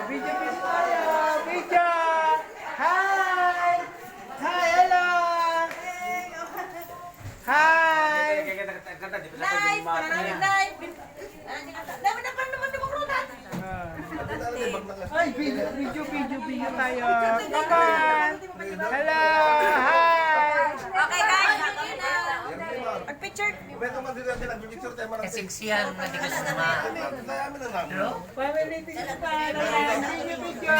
Video, video tayo. Video. Hi. Hi, hello. Hi. Live, pananamit live. Dapat na paano naman dumukrutan? Ay, video tayo. Come on. Hello. Hi. Okay guys, mag-picture. Kasiksihan na di gusto ma. Family things tayo. Video.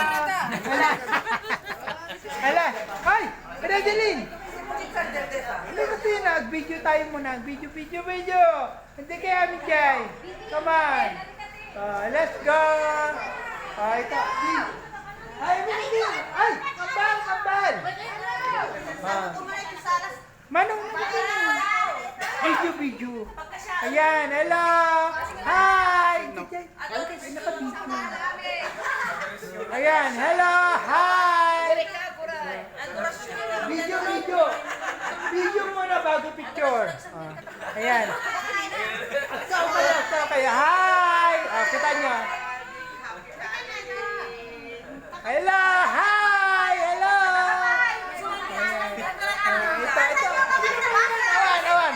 Hala. Ay, Redeline. Hindi kasi nag-video tayo muna. Video. Hindi kaya amin Jay. Come on. Let's go. Ito. Ay, hindi. Ay, kambal. Manong video. Ayan, hello. Hi. Ay, nakabito. Ayan, hello. Hi. Video muna bago picture. Ayan. Aksaw kayo. Hi. Kita nyo. Hello. Hi. Hello. Ito. Awan.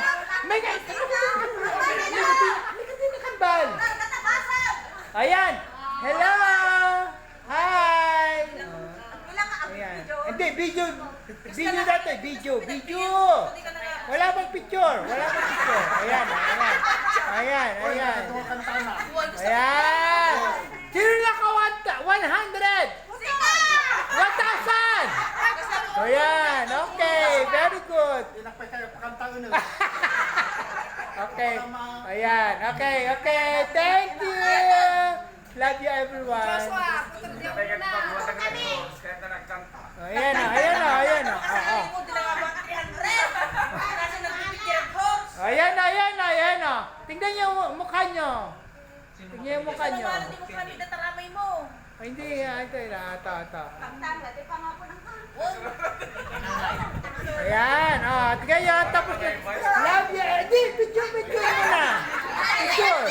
May kambal. Ayan. Hello. Hi. Ayan. Hindi, video dati. Video. Wala bang picture. Ayan. Sino naka 100? 1,000! Ayan, okay. Very good. Okay. Ayan, okay. Thank you. Love you everyone. Ayan na. Ayan na. Tingnan niyo yung mukha niyo. Ay, hindi. Ito. Ayan. Tingnan niyo. Tapos, love you. Hindi, picture mo na. Picture.